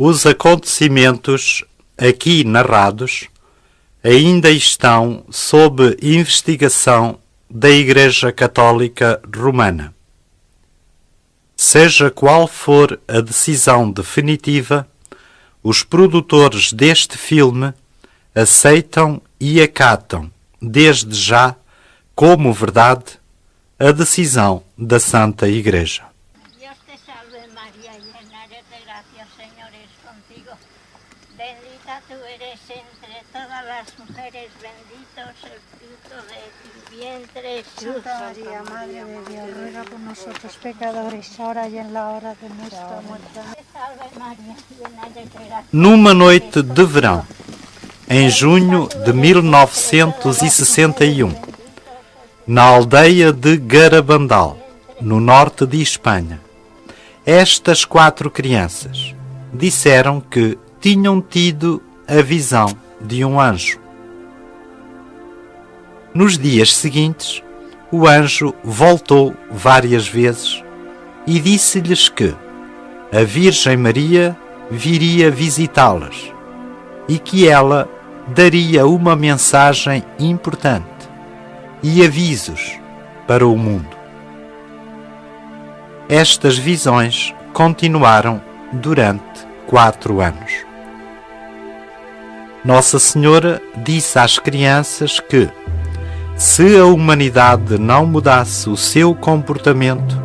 Os acontecimentos aqui narrados ainda estão sob investigação da Igreja Católica Romana. Seja qual for a decisão definitiva, os produtores deste filme aceitam e acatam, desde já, como verdade, a decisão da Santa Igreja. Dios te salve María, llena eres de gracia, Señor es contigo. Bendita tú eres entre todas las mujeres, bendito es el fruto de tu vientre, Jesús. Santa María, Madre de Dios, ruega por nosotros pecadores, ahora y en la hora de nuestra muerte. Te salve María, llena eres de gracia. Numa noite de verão, em junho de 1961, na aldeia de Garabandal, no norte de Espanha, estas 4 crianças disseram que tinham tido a visão de um anjo. Nos dias seguintes, o anjo voltou várias vezes e disse-lhes que a Virgem Maria viria visitá-las e que ela daria uma mensagem importante e avisos para o mundo. Estas visões continuaram durante 4 anos. Nossa Senhora disse às crianças que, se a humanidade não mudasse o seu comportamento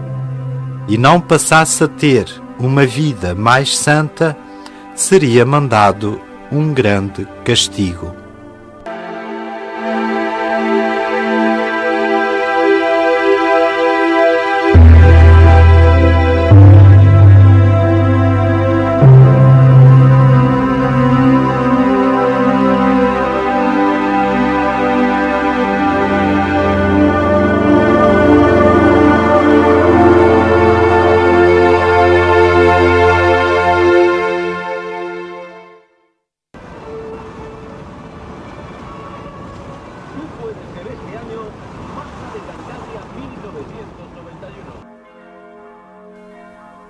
e não passasse a ter uma vida mais santa, seria mandado um grande castigo.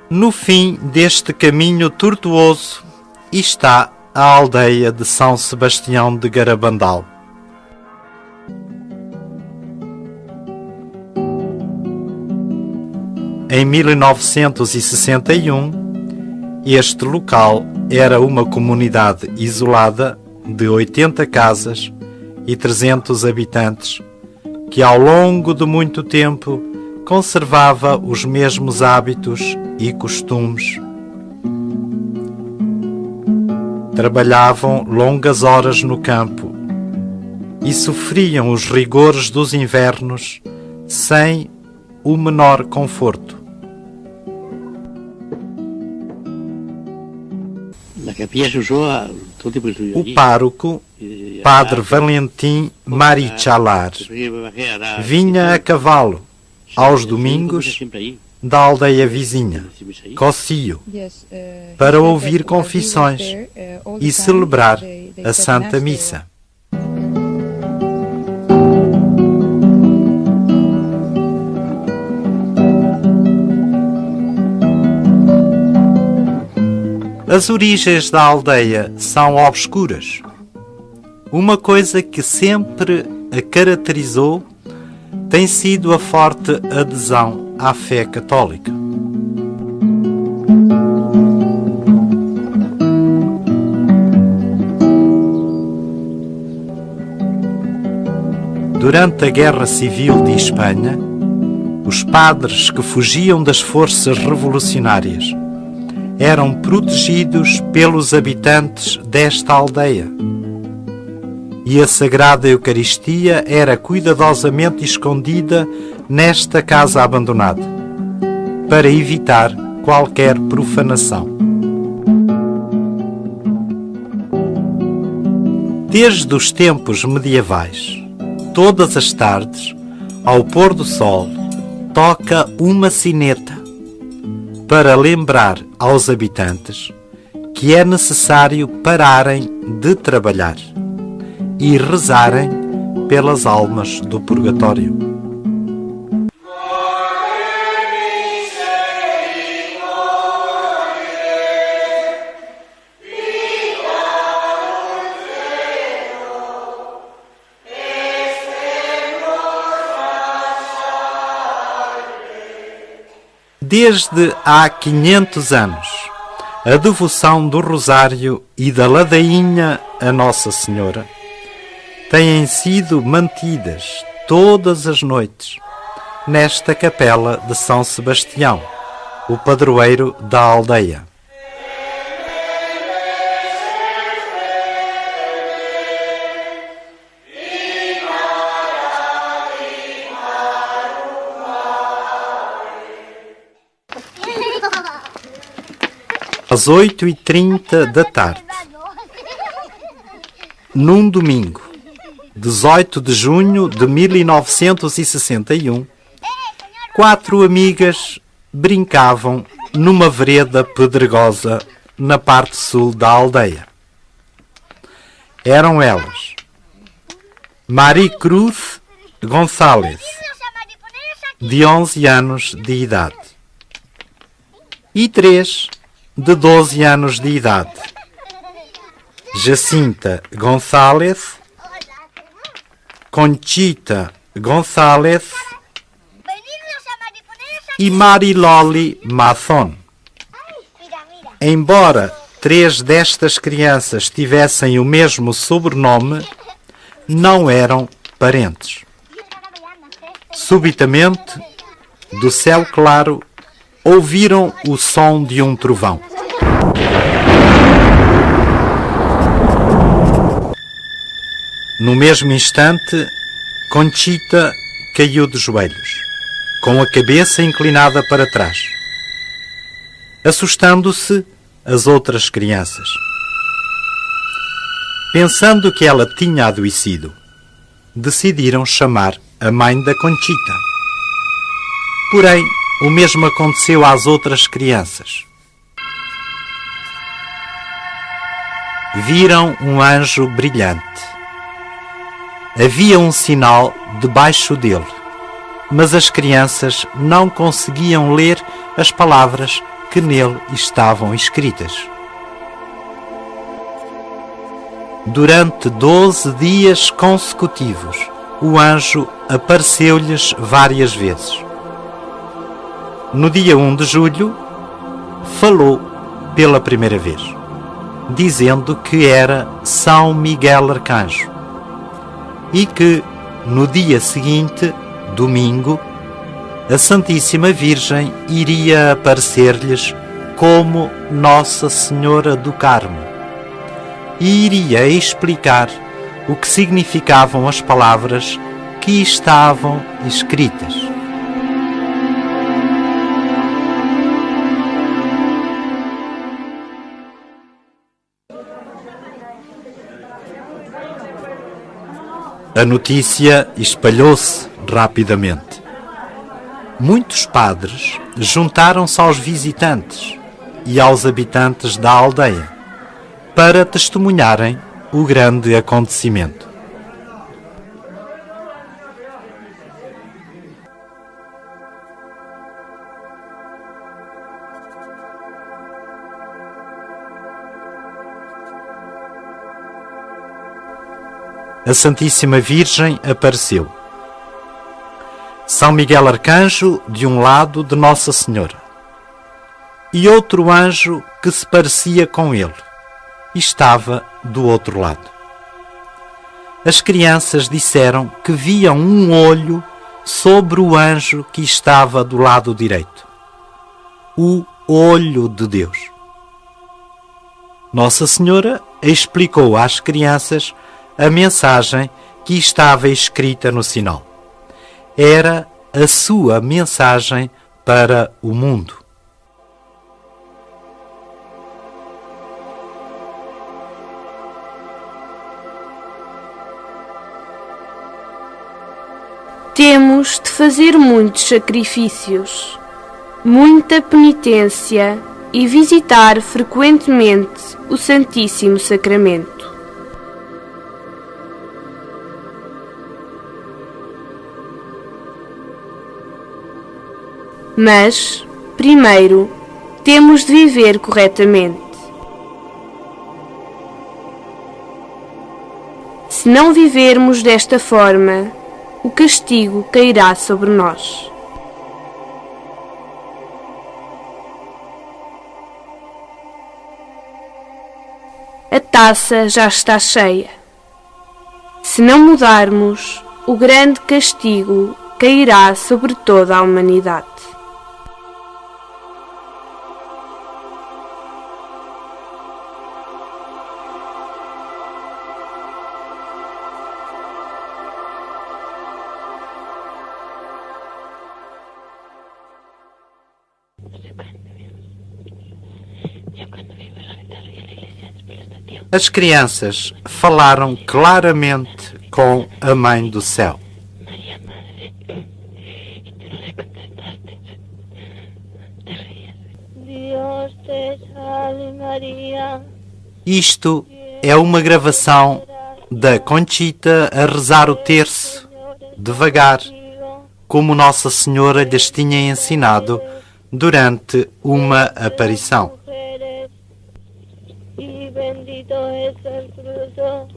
No fim deste caminho tortuoso está a aldeia de São Sebastião de Garabandal. Em 1961, este local era uma comunidade isolada de 80 casas e 300 habitantes, que ao longo de muito tempo conservava os mesmos hábitos e costumes. Trabalhavam longas horas no campo e sofriam os rigores dos invernos sem o menor conforto. O pároco, Padre Valentim Marichalar, vinha a cavalo aos domingos da aldeia vizinha, Cossio, para ouvir confissões e celebrar a Santa Missa. As origens da aldeia são obscuras. Uma coisa que sempre a caracterizou tem sido a forte adesão à fé católica. Durante a Guerra Civil de Espanha, os padres que fugiam das forças revolucionárias eram protegidos pelos habitantes desta aldeia. E a Sagrada Eucaristia era cuidadosamente escondida nesta casa abandonada, para evitar qualquer profanação. Desde os tempos medievais, todas as tardes, ao pôr do sol, toca uma sineta para lembrar aos habitantes que é necessário pararem de trabalhar e rezarem pelas almas do purgatório. desde há 500 anos, a devoção do Rosário e da ladainha a Nossa Senhora têm sido mantidas todas as noites nesta capela de São Sebastião, o padroeiro da aldeia. Às 8h30 da tarde, num domingo, 18 de junho de 1961, 4 amigas brincavam numa vereda pedregosa na parte sul da aldeia. Eram elas Maricruz Gonçalves, de 11 anos de idade, e 3 de 12 anos de idade, Jacinta Gonçalves, Conchita Gonçalves e Mariloli Mathon. Embora 3 destas crianças tivessem o mesmo sobrenome, não eram parentes. Subitamente, do céu claro, ouviram o som de um trovão. No mesmo instante, Conchita caiu de joelhos, com a cabeça inclinada para trás, assustando-se as outras crianças. Pensando que ela tinha adoecido, decidiram chamar a mãe da Conchita. Porém, o mesmo aconteceu às outras crianças. Viram um anjo brilhante. Havia um sinal debaixo dele, mas as crianças não conseguiam ler as palavras que nele estavam escritas. Durante 12 dias consecutivos, o anjo apareceu-lhes várias vezes. No dia 1 de julho, falou pela primeira vez, dizendo que era São Miguel Arcanjo e que, no dia seguinte, domingo, a Santíssima Virgem iria aparecer-lhes como Nossa Senhora do Carmo e iria explicar o que significavam as palavras que estavam escritas. A notícia espalhou-se rapidamente. Muitos padres juntaram-se aos visitantes e aos habitantes da aldeia para testemunharem o grande acontecimento. A Santíssima Virgem apareceu. São Miguel Arcanjo de um lado de Nossa Senhora e outro anjo que se parecia com ele estava do outro lado. As crianças disseram que viam um olho sobre o anjo que estava do lado direito. O olho de Deus. Nossa Senhora explicou às crianças a mensagem que estava escrita no sinal. Era a sua mensagem para o mundo. Temos de fazer muitos sacrifícios, muita penitência e visitar frequentemente o Santíssimo Sacramento. Mas, primeiro, temos de viver corretamente. Se não vivermos desta forma, o castigo cairá sobre nós. a taça já está cheia. Se não mudarmos, o grande castigo cairá sobre toda a humanidade. As crianças falaram claramente com a Mãe do Céu. Dios te salve María. Isto é uma gravação da Conchita a rezar o terço, devagar, como Nossa Senhora lhes tinha ensinado durante uma aparição. Y bendito es el fruto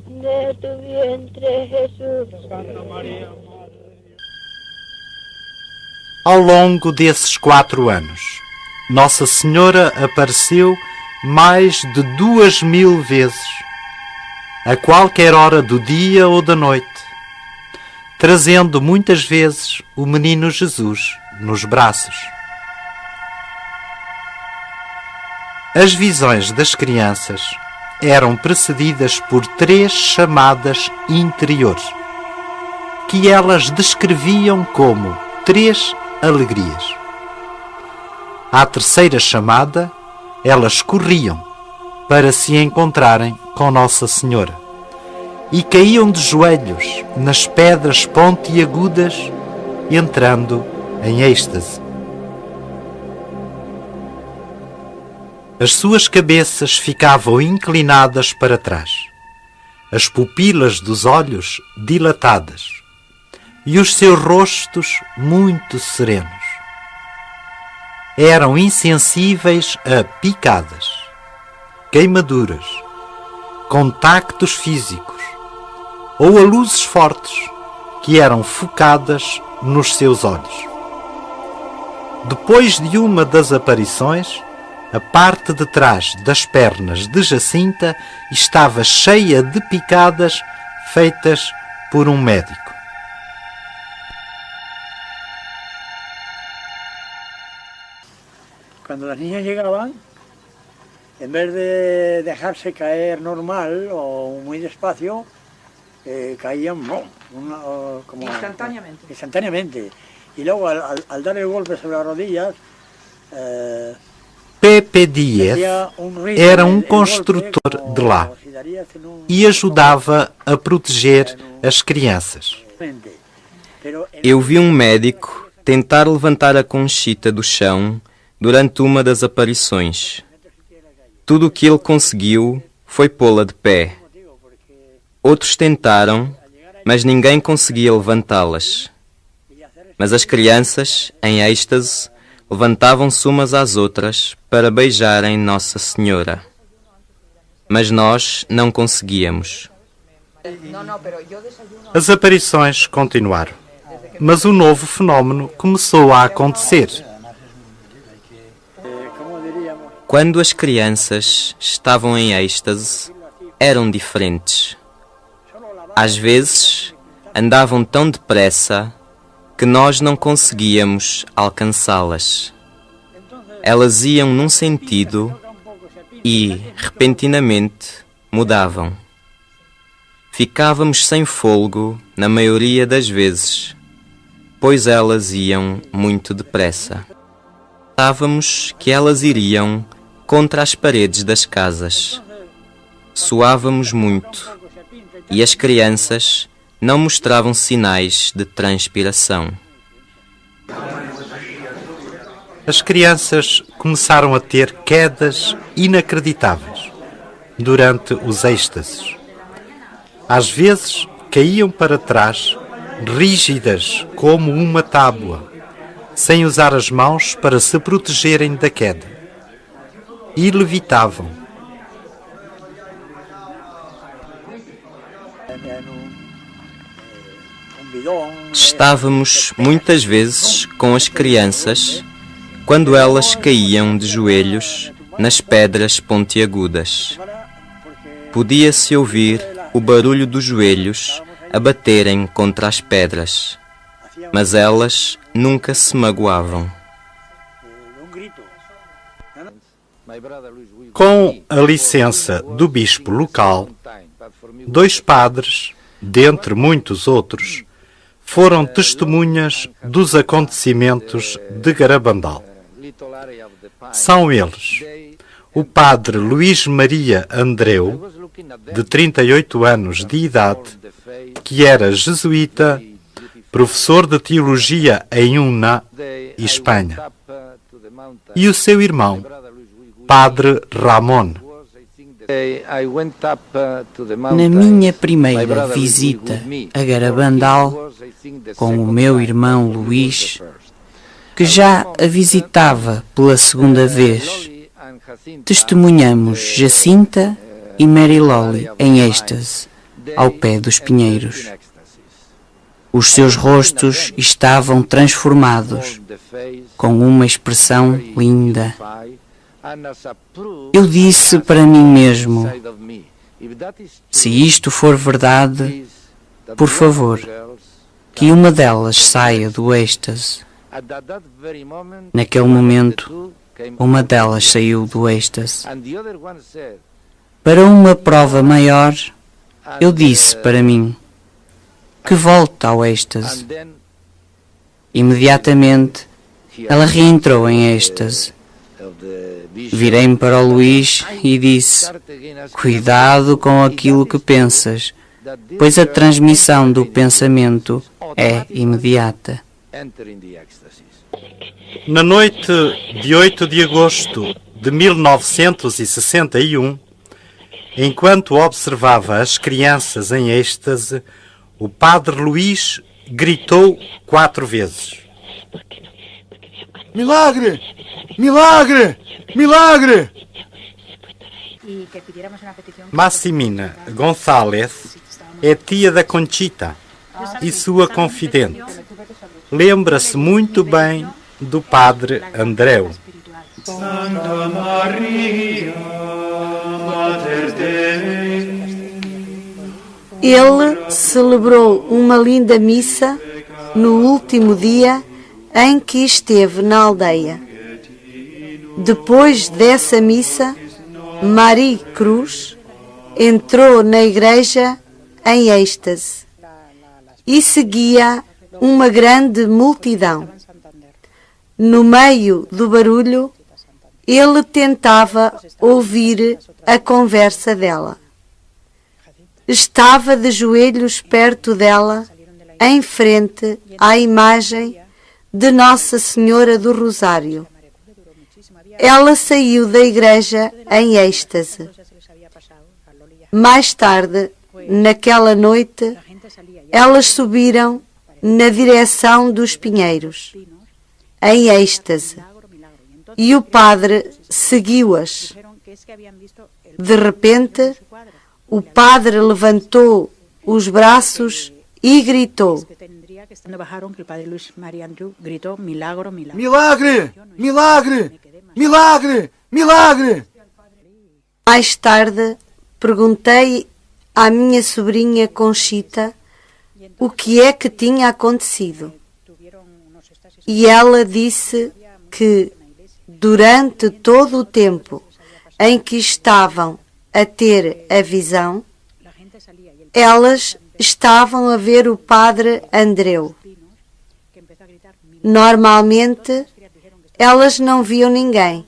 de tu vientre, Jesús. Ao longo desses 4 anos, Nossa Senhora apareceu mais de 2000 vezes, a qualquer hora do dia ou da noite, trazendo muitas vezes o menino Jesus nos braços. As visões das crianças eram precedidas por 3 chamadas interiores, que elas descreviam como 3 alegrias. À terceira chamada, elas corriam para se encontrarem com Nossa Senhora e caíam de joelhos nas pedras pontiagudas, entrando em êxtase. As suas cabeças ficavam inclinadas para trás, as pupilas dos olhos dilatadas e os seus rostos muito serenos. Eram insensíveis a picadas, queimaduras, contactos físicos ou a luzes fortes que eram focadas nos seus olhos. Depois de uma das aparições, a parte de trás das pernas de Jacinta estava cheia de picadas feitas por um médico. Cuando las niñas llegaban, en vez de dejarse caer normal o muy despacio, caían como instantáneamente. Y luego al dar el golpe sobre las rodillas, Pepe Dias era um construtor de lá e ajudava a proteger as crianças. Eu vi um médico tentar levantar a Conchita do chão durante uma das aparições. Tudo o que ele conseguiu foi pô-la de pé. Outros tentaram, mas ninguém conseguia levantá-las. Mas as crianças, em êxtase, levantavam-se umas às outras para beijarem Nossa Senhora. Mas nós não conseguíamos. As aparições continuaram, mas um novo fenómeno começou a acontecer. Quando as crianças estavam em êxtase, eram diferentes. Às vezes, andavam tão depressa que nós não conseguíamos alcançá-las. Elas iam num sentido e, repentinamente, mudavam. Ficávamos sem fôlego na maioria das vezes, pois elas iam muito depressa. Pensávamos que elas iriam contra as paredes das casas. Suávamos muito e as crianças não mostravam sinais de transpiração. As crianças começaram a ter quedas inacreditáveis durante os êxtases. Às vezes caíam para trás, rígidas como uma tábua, sem usar as mãos para se protegerem da queda, e levitavam. Estávamos muitas vezes com as crianças quando elas caíam de joelhos nas pedras pontiagudas. Podia-se ouvir o barulho dos joelhos a baterem contra as pedras, mas elas nunca se magoavam. Com a licença do bispo local, 2 padres, dentre muitos outros, foram testemunhas dos acontecimentos de Garabandal. São eles o padre Luís Maria Andreu, de 38 anos de idade, que era jesuíta, professor de teologia em Una, Espanha, e o seu irmão, padre Ramón. Na minha primeira visita a Garabandal, com o meu irmão Luís, que já a visitava pela segunda vez, testemunhamos Jacinta e Mary Lolly em êxtase, ao pé dos pinheiros. Os seus rostos estavam transformados, com uma expressão linda. Eu disse para mim mesmo: se isto for verdade, por favor, que uma delas saia do êxtase. Naquele momento, uma delas saiu do êxtase. Para uma prova maior, eu disse para mim: que volte ao êxtase. Imediatamente, ela reentrou em êxtase. Virei-me para o Luís e disse: cuidado com aquilo que pensas, pois a transmissão do pensamento é imediata. Na noite de 8 de agosto de 1961, enquanto observava as crianças em êxtase, o padre Luís gritou 4 vezes: milagre! Milagre! Milagre! Massimina González é tia da Conchita e sua confidente. Lembra-se muito bem do padre Andreu. Santa Maria, Mater Dei. Ele celebrou uma linda missa no último dia em que esteve na aldeia. Depois dessa missa, Marie Cruz entrou na igreja em êxtase e seguia uma grande multidão. No meio do barulho, ele tentava ouvir a conversa dela. Estava de joelhos perto dela, em frente à imagem de Nossa Senhora do Rosário. Ela saiu da igreja em êxtase. Mais tarde, naquela noite, elas subiram na direção dos pinheiros, em êxtase, e o padre seguiu-as. De repente, o padre levantou os braços e gritou: milagre! Milagre! Milagre! Milagre! Mais tarde, perguntei à minha sobrinha Conchita o que é que tinha acontecido. E ela disse que, durante todo o tempo em que estavam a ter a visão, elas estavam a ver o padre Andreu. Normalmente, elas não viam ninguém.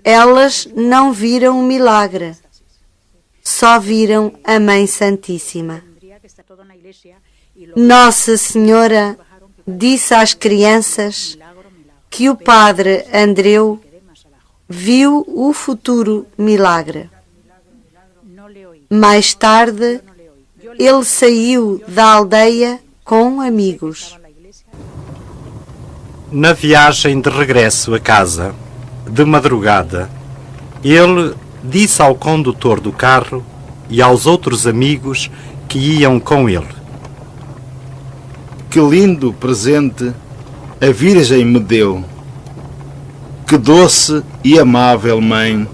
Elas não viram o milagre. Só viram a Mãe Santíssima. Nossa Senhora disse às crianças que o padre Andreu viu o futuro milagre. Mais tarde, ele saiu da aldeia com amigos. Na viagem de regresso a casa, de madrugada, ele disse ao condutor do carro e aos outros amigos que iam com ele: que lindo presente a Virgem me deu! Que doce e amável mãe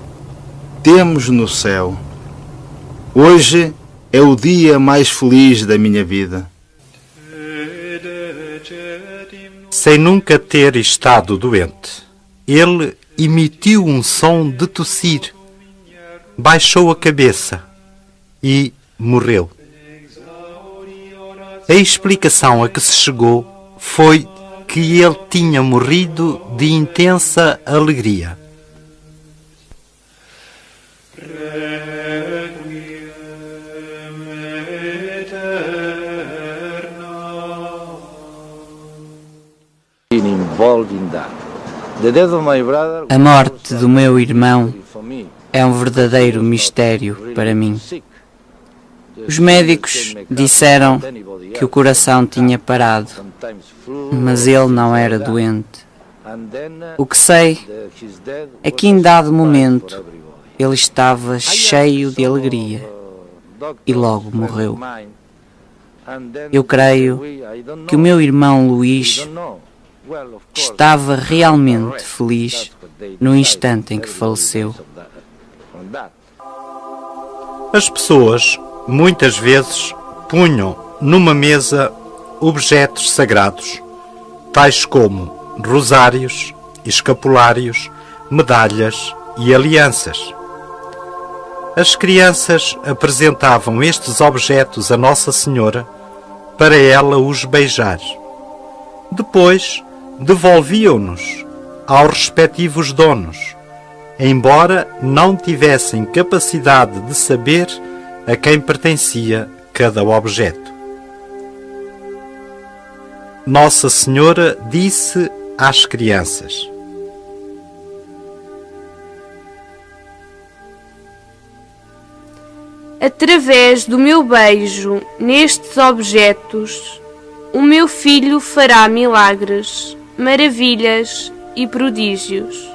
temos no céu. Hoje é o dia mais feliz da minha vida. Sem nunca ter estado doente, ele emitiu um som de tossir, baixou a cabeça e morreu. A explicação a que se chegou foi que ele tinha morrido de intensa alegria. A morte do meu irmão é um verdadeiro mistério para mim. Os médicos disseram que o coração tinha parado, mas ele não era doente. O que sei é que em dado momento ele estava cheio de alegria e logo morreu. Eu creio que o meu irmão Luís estava realmente feliz no instante em que faleceu. As pessoas, muitas vezes, punham numa mesa objetos sagrados, tais como rosários, escapulários, medalhas e alianças. As crianças apresentavam estes objetos a Nossa Senhora para ela os beijar. Depois, devolviam-nos aos respectivos donos, embora não tivessem capacidade de saber a quem pertencia cada objeto. Nossa Senhora disse às crianças: através do meu beijo nestes objetos, o meu filho fará milagres, maravilhas e prodígios.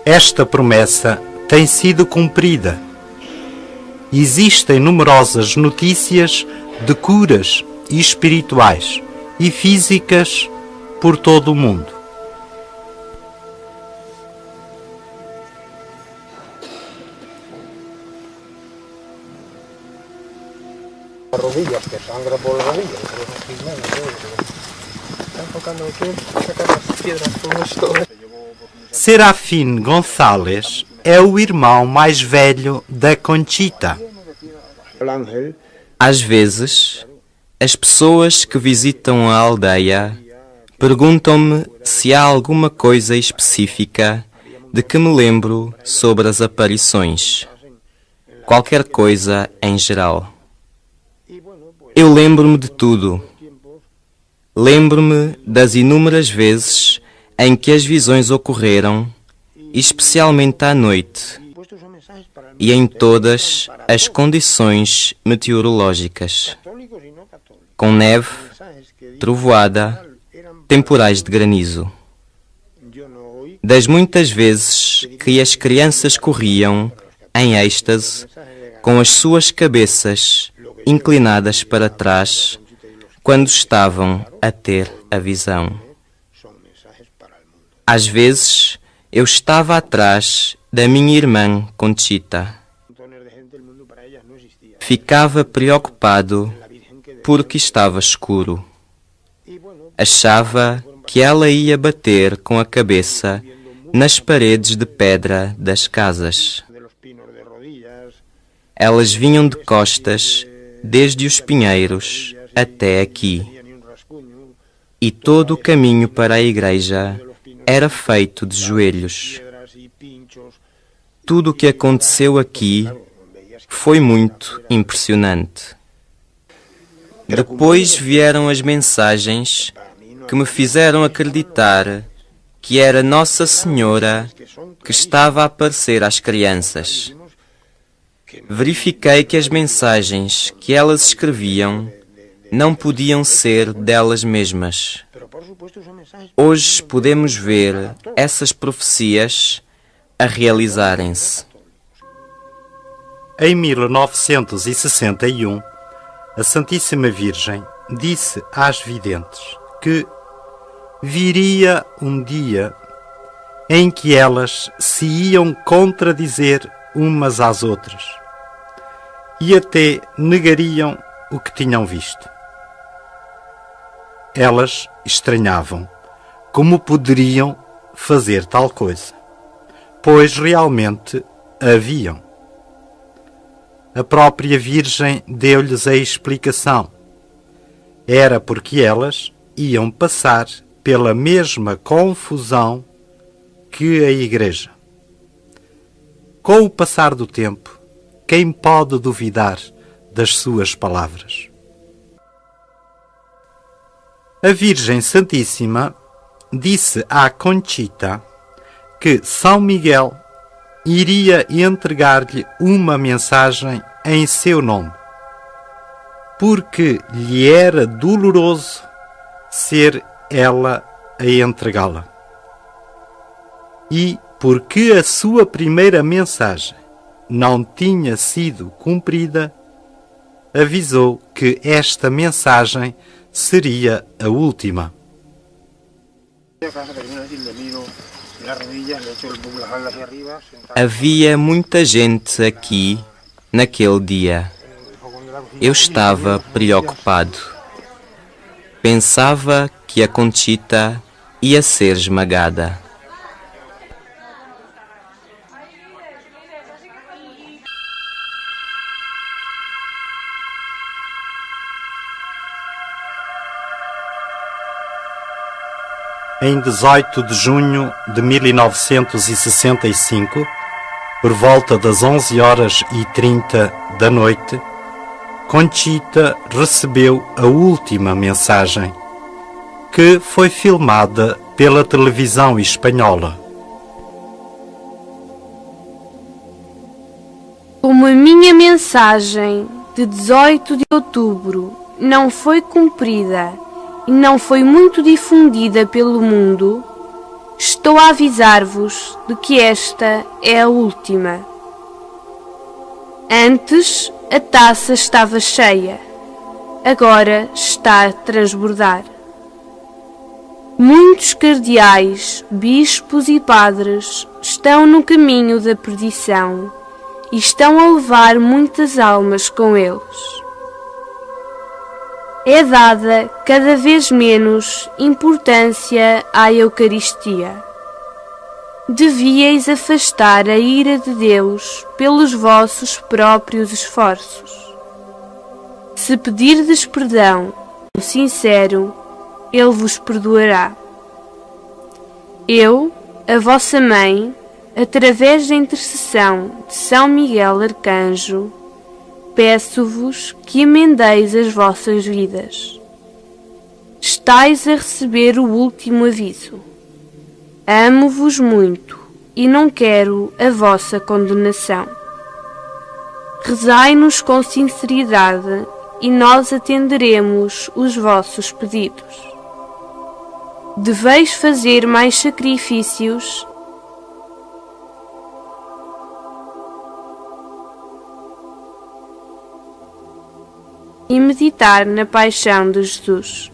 Esta promessa tem sido cumprida. Existem numerosas notícias de curas espirituais e físicas por todo o mundo. Rodillas, que sangra por las rodillas, pero no estoy mal, están tocando aquí, sacar las piedras con esto. Serafim Gonçalves é o irmão mais velho da Conchita. Às vezes, as pessoas que visitam a aldeia perguntam-me se há alguma coisa específica de que me lembro sobre as aparições. Qualquer coisa em geral. Eu lembro-me de tudo. Lembro-me das inúmeras vezes em que as visões ocorreram, especialmente à noite, e em todas as condições meteorológicas, com neve, trovoada, temporais de granizo. Das muitas vezes que as crianças corriam, em êxtase, com as suas cabeças inclinadas para trás, quando estavam a ter a visão. Às vezes, eu estava atrás da minha irmã Conchita. Ficava preocupado porque estava escuro. Achava que ela ia bater com a cabeça nas paredes de pedra das casas. Elas vinham de costas desde os pinheiros até aqui, e todo o caminho para a igreja era feito de joelhos. Tudo o que aconteceu aqui foi muito impressionante. Depois vieram as mensagens que me fizeram acreditar que era Nossa Senhora que estava a aparecer às crianças. Verifiquei que as mensagens que elas escreviam não podiam ser delas mesmas. Hoje podemos ver essas profecias a realizarem-se. Em 1961, a Santíssima Virgem disse às videntes que viria um dia em que elas se iam contradizer umas às outras e até negariam o que tinham visto. Elas estranhavam como poderiam fazer tal coisa, pois realmente haviam. A própria Virgem deu-lhes a explicação. Era porque elas iam passar pela mesma confusão que a Igreja. Com o passar do tempo, quem pode duvidar das suas palavras? A Virgem Santíssima disse à Conchita que São Miguel iria entregar-lhe uma mensagem em seu nome, porque lhe era doloroso ser ela a entregá-la. E porque a sua primeira mensagem não tinha sido cumprida, avisou que esta mensagem seria a última. Havia muita gente aqui naquele dia. Eu estava preocupado. Pensava que a Conchita ia ser esmagada. Em 18 de junho de 1965, por volta das 11h30 da noite, Conchita recebeu a última mensagem, que foi filmada pela televisão espanhola. Como a minha mensagem de 18 de outubro não foi cumprida e não foi muito difundida pelo mundo, estou a avisar-vos de que esta é a última. Antes a taça estava cheia, agora está a transbordar. Muitos cardeais, bispos e padres estão no caminho da perdição e estão a levar muitas almas com eles. É dada cada vez menos importância à Eucaristia. Devíeis afastar a ira de Deus pelos vossos próprios esforços. Se pedirdes perdão, sincero, Ele vos perdoará. Eu, a vossa mãe, através da intercessão de São Miguel Arcanjo, peço-vos que emendeis as vossas vidas. Estais a receber o último aviso. Amo-vos muito e não quero a vossa condenação. Rezai-nos com sinceridade e nós atenderemos os vossos pedidos. Deveis fazer mais sacrifícios e meditar na paixão de Jesus.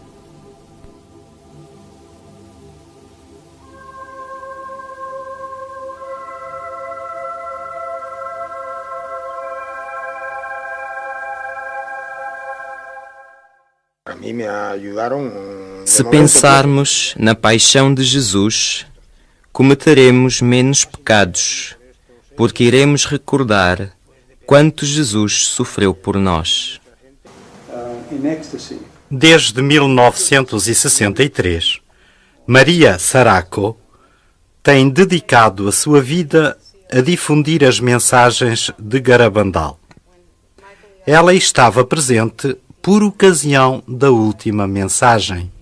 Se pensarmos na paixão de Jesus, cometeremos menos pecados, porque iremos recordar quanto Jesus sofreu por nós. Desde 1963, Maria Saraco tem dedicado a sua vida a difundir as mensagens de Garabandal. Ela estava presente por ocasião da última mensagem.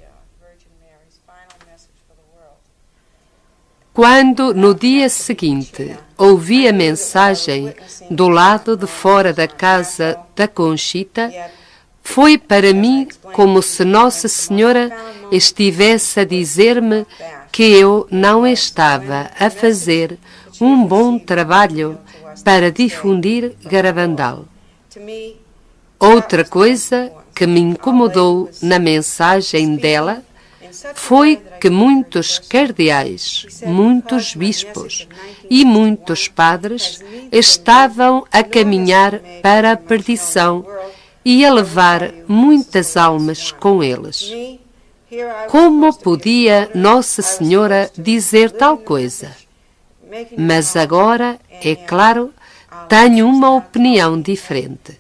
Quando, no dia seguinte, ouvi a mensagem do lado de fora da casa da Conchita, foi para mim como se Nossa Senhora estivesse a dizer-me que eu não estava a fazer um bom trabalho para difundir Garabandal. Outra coisa que me incomodou na mensagem dela foi que muitos cardeais, muitos bispos e muitos padres estavam a caminhar para a perdição e a levar muitas almas com eles. Como podia Nossa Senhora dizer tal coisa? Mas agora, é claro, tenho uma opinião diferente.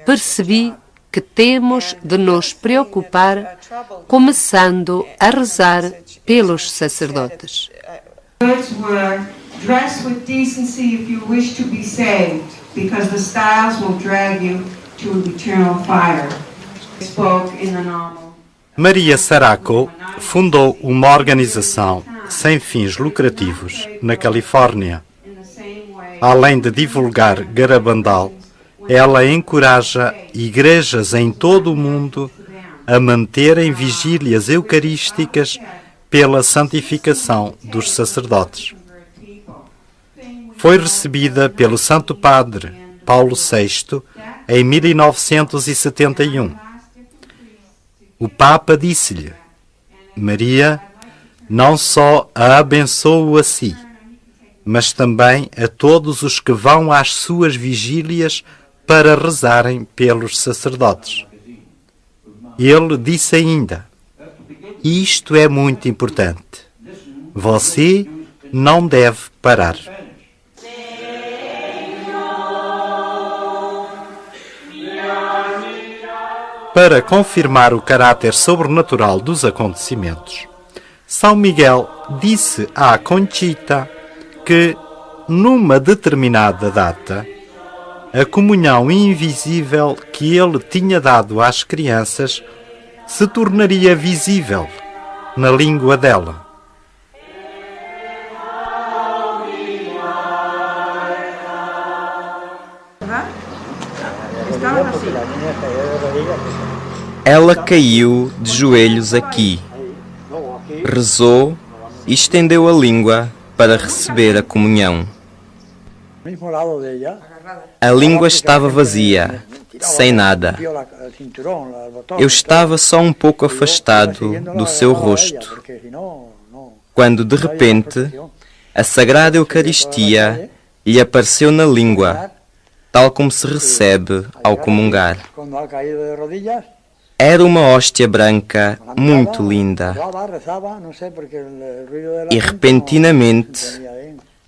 Percebi que temos de nos preocupar, começando a rezar pelos sacerdotes. Dress with decency if you wish to be saved, because the styles will drag you to eternal fire. Spoke in the normal. Maria Saraco fundou uma organização sem fins lucrativos na Califórnia. Além de divulgar Garabandal, ela encoraja igrejas em todo o mundo a manterem vigílias eucarísticas pela santificação dos sacerdotes. Foi recebida pelo Santo Padre Paulo VI em 1971. O Papa disse-lhe: Maria não só a abençoa a si, mas também a todos os que vão às suas vigílias para rezarem pelos sacerdotes. Ele disse ainda: isto é muito importante. Você não deve parar. Para confirmar o caráter sobrenatural dos acontecimentos, São Miguel disse à Conchita que, numa determinada data, a comunhão invisível que ele tinha dado às crianças se tornaria visível na língua dela. Ela caiu de joelhos aqui, rezou e estendeu a língua para receber a comunhão. A língua estava vazia, sem nada. Eu estava só um pouco afastado do seu rosto, quando de repente a Sagrada Eucaristia lhe apareceu na língua, tal como se recebe ao comungar. Era uma hóstia branca muito linda. E repentinamente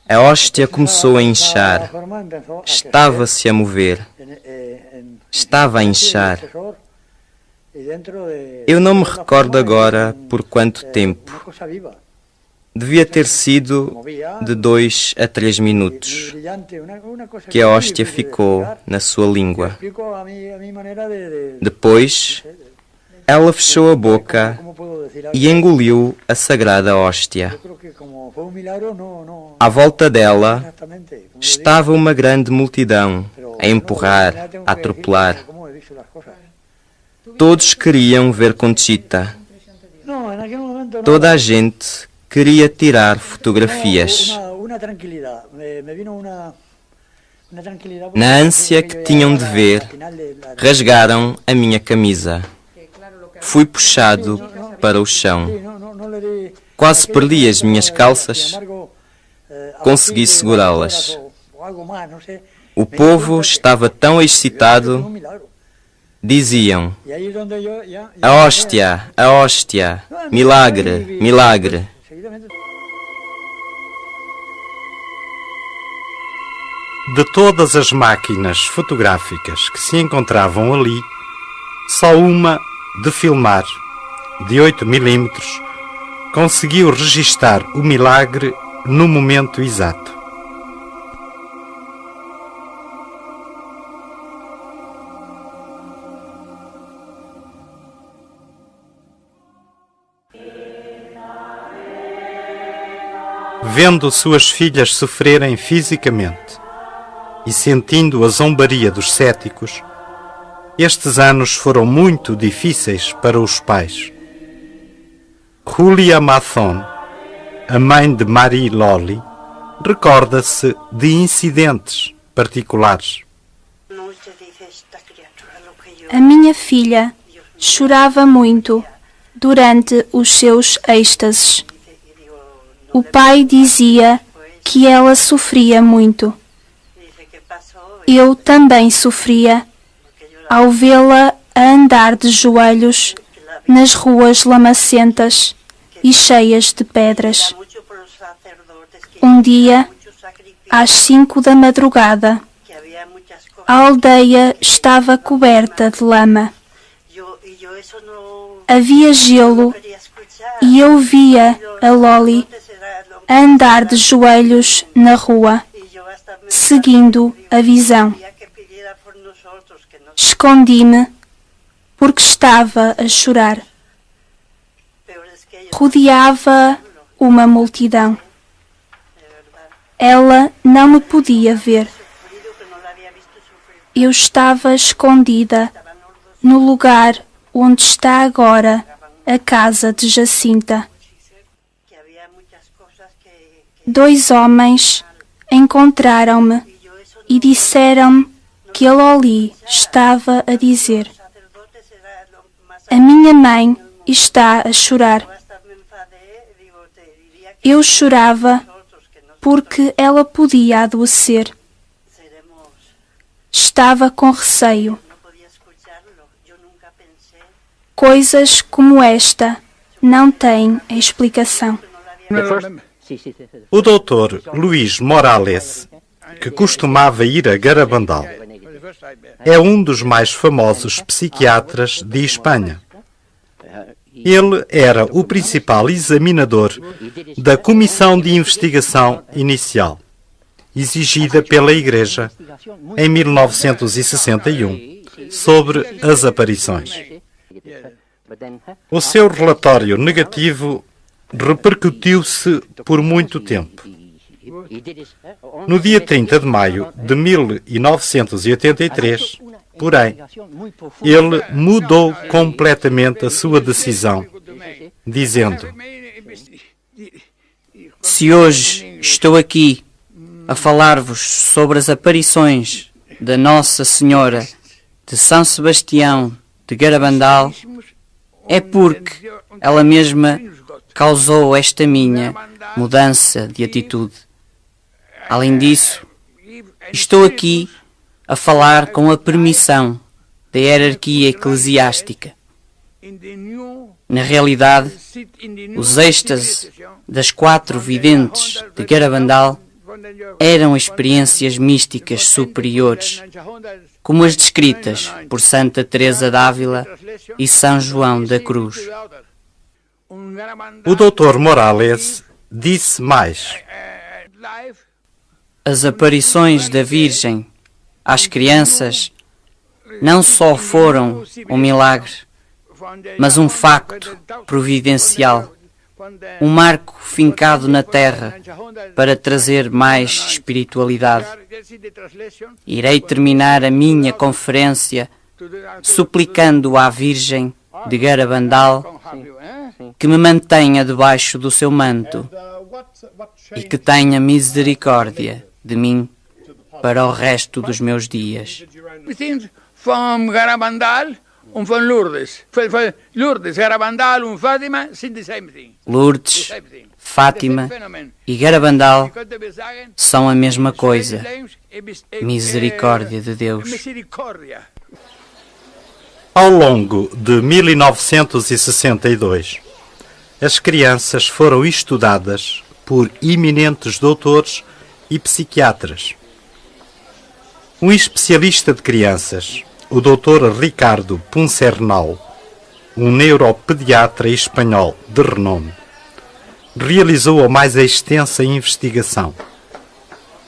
a hóstia começou a inchar. Estava-se a mover. Estava a inchar. Eu não me recordo agora por quanto tempo. Devia ter sido de 2 a 3 minutos que a hóstia ficou na sua língua. Depois, ela fechou a boca e engoliu a sagrada hóstia. À volta dela estava uma grande multidão a empurrar, a atropelar. Todos queriam ver Conchita. Toda a gente queria tirar fotografias. Na ânsia que tinham de ver, rasgaram a minha camisa. Fui puxado para o chão. Quase perdi as minhas calças. Consegui segurá-las. O povo estava tão excitado. Diziam: a hóstia, milagre, milagre. De todas as máquinas fotográficas que se encontravam ali, só uma, de filmar, de 8 mm, conseguiu registar o milagre no momento exato. Vendo suas filhas sofrerem fisicamente e sentindo a zombaria dos céticos, estes anos foram muito difíceis para os pais. Julia Mathon, a mãe de Marie Loli, recorda-se de incidentes particulares. A minha filha chorava muito durante os seus êxtases. O pai dizia que ela sofria muito. Eu também sofria ao vê-la a andar de joelhos nas ruas lamacentas e cheias de pedras. Um dia, às 5 da madrugada, a aldeia estava coberta de lama. Havia gelo e eu via a Loli a andar de joelhos na rua, seguindo a visão. Escondi-me porque estava a chorar. Rodeava uma multidão. Ela não me podia ver. Eu estava escondida no lugar onde está agora a casa de Jacinta. 2 homens encontraram-me e disseram-me que a Loli estava a dizer: a minha mãe está a chorar. Eu chorava porque ela podia adoecer. Estava com receio. Coisas como esta não têm explicação. O doutor Luís Morales, que costumava ir a Garabandal, é um dos mais famosos psiquiatras de Espanha. Ele era o principal examinador da Comissão de Investigação Inicial, exigida pela Igreja em 1961, sobre as aparições. O seu relatório negativo repercutiu-se por muito tempo. No dia 30 de maio de 1983, porém, ele mudou completamente a sua decisão, dizendo: se hoje estou aqui a falar-vos sobre as aparições da Nossa Senhora de São Sebastião de Garabandal, é porque ela mesma causou esta minha mudança de atitude. Além disso, estou aqui a falar com a permissão da hierarquia eclesiástica. Na realidade, os êxtases das 4 videntes de Garabandal eram experiências místicas superiores, como as descritas por Santa Teresa d'Ávila e São João da Cruz. O Dr. Morales disse mais: as aparições da Virgem às crianças não só foram um milagre, mas um facto providencial, um marco fincado na terra para trazer mais espiritualidade. Irei terminar a minha conferência suplicando à Virgem de Garabandal que me mantenha debaixo do seu manto e que tenha misericórdia de mim para o resto dos meus dias. From Garabandal and from Lourdes. Lourdes, Garabandal and Fátima, the same thing. Lourdes, Fátima e Garabandal são a mesma coisa. Misericórdia de Deus. Ao longo de 1962, as crianças foram estudadas por eminentes doutores e psiquiatras. Um especialista de crianças, o Dr. Ricardo Puncernal, um neuropediatra espanhol de renome, realizou a mais extensa investigação.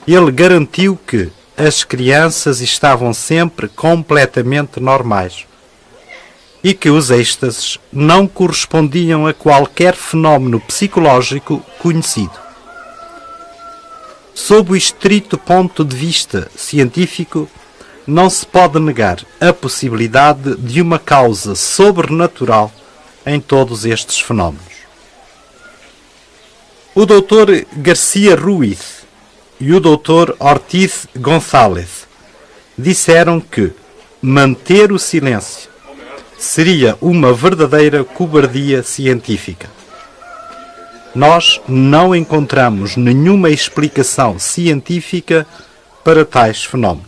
Ele garantiu que as crianças estavam sempre completamente normais e que os êxtases não correspondiam a qualquer fenómeno psicológico conhecido. Sob o estrito ponto de vista científico, não se pode negar a possibilidade de uma causa sobrenatural em todos estes fenómenos. O Dr. Garcia Ruiz e o Dr. Ortiz González disseram que manter o silêncio, seria uma verdadeira cobardia científica. Nós não encontramos nenhuma explicação científica para tais fenómenos.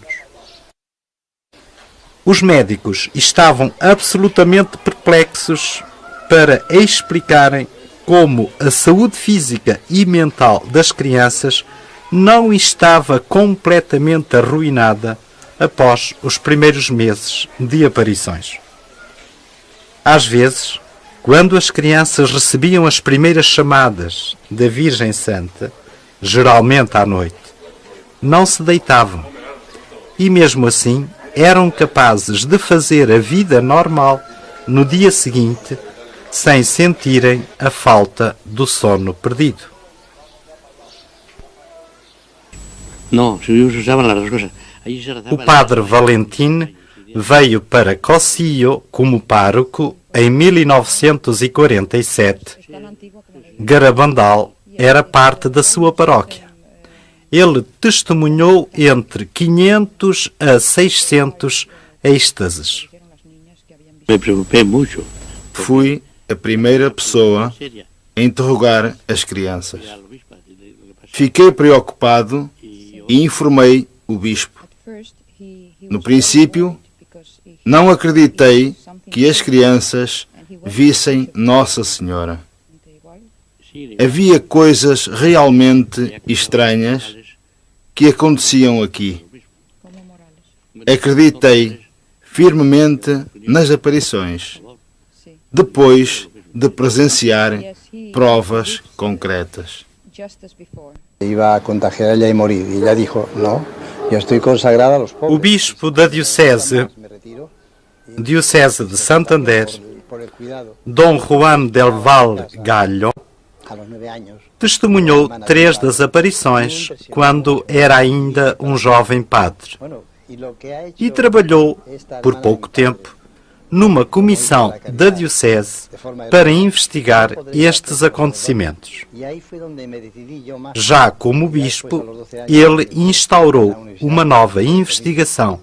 Os médicos estavam absolutamente perplexos para explicarem como a saúde física e mental das crianças não estava completamente arruinada após os primeiros meses de aparições. Às vezes, quando as crianças recebiam as primeiras chamadas da Virgem Santa, geralmente à noite, não se deitavam e, mesmo assim, eram capazes de fazer a vida normal no dia seguinte, sem sentirem a falta do sono perdido. O padre Valentin veio para Cossio como pároco em 1947. Garabandal era parte da sua paróquia. Ele testemunhou entre 500 a 600 êxtases. Fui a primeira pessoa a interrogar as crianças. Fiquei preocupado e informei o bispo. No princípio, não acreditei que as crianças vissem Nossa Senhora. Havia coisas realmente estranhas que aconteciam aqui. Acreditei firmemente nas aparições, depois de presenciar provas concretas. O bispo da Diocese de Santander, Dom Juan del Val Gallo, testemunhou 3 das aparições quando era ainda um jovem padre e trabalhou por pouco tempo numa comissão da Diocese para investigar estes acontecimentos. Já como bispo, ele instaurou uma nova investigação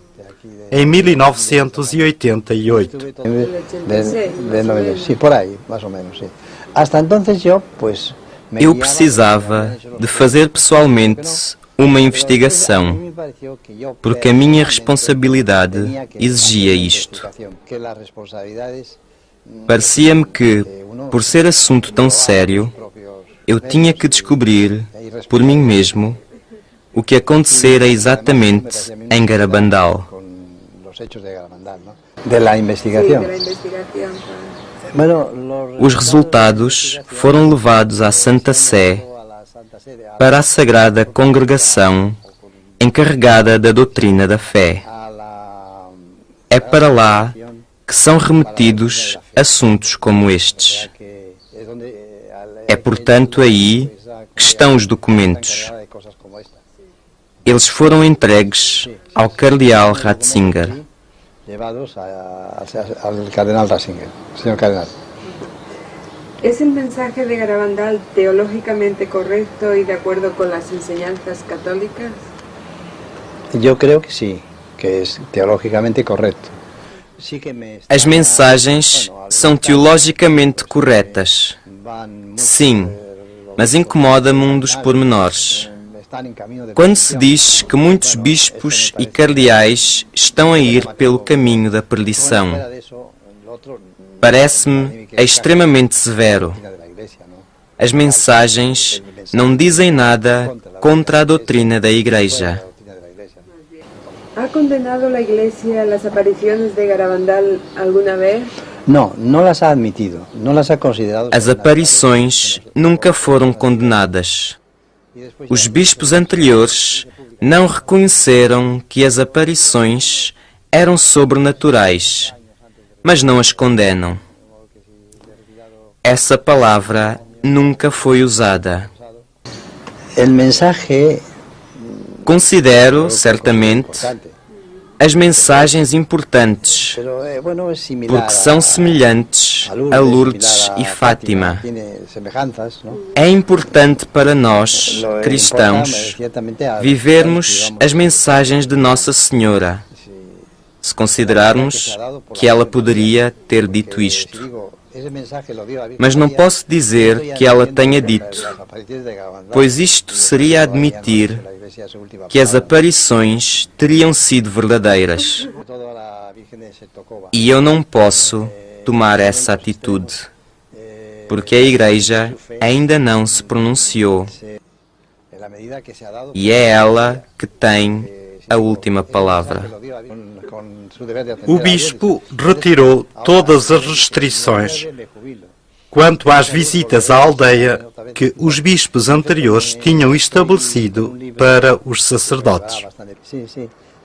em 1988. Eu precisava de fazer pessoalmente uma investigação, porque a minha responsabilidade exigia isto. Parecia-me que, por ser assunto tão sério, eu tinha que descobrir, por mim mesmo, o que acontecera exatamente em Garabandal. Os resultados foram levados à Santa Sé para a Sagrada Congregação encarregada da doutrina da fé. É para lá que são remetidos assuntos como estes. É, portanto, aí que estão os documentos. Eles foram entregues ao cardeal Ratzinger. ¿Es el mensaje de Garabandal teológicamente correcto y de acuerdo con las enseñanzas católicas? Yo creo que sí, que es teológicamente correcto. As mensagens são teologicamente corretas. Sim, mas incomoda-me um dos pormenores. Quando se diz que muitos bispos e cardeais estão a ir pelo caminho da perdição, parece-me extremamente severo. As mensagens não dizem nada contra a doutrina da Igreja. ¿Ha condenado la Iglesia las apariciones de Garabandal alguna vez? No, no las ha admitido, no las ha considerado. As aparições nunca foram condenadas. Os bispos anteriores não reconheceram que as aparições eram sobrenaturais, mas não as condenam. Essa palavra nunca foi usada. Considero, certamente, as mensagens importantes, porque são semelhantes a Lourdes e Fátima. É importante para nós, cristãos, vivermos as mensagens de Nossa Senhora. se considerarmos que ela poderia ter dito isto. Mas não posso dizer que ela tenha dito, pois isto seria admitir que as aparições teriam sido verdadeiras. E eu não posso tomar essa atitude, porque a Igreja ainda não se pronunciou. E é ela que tem a última palavra. O bispo retirou todas as restrições quanto às visitas à aldeia que os bispos anteriores tinham estabelecido para os sacerdotes.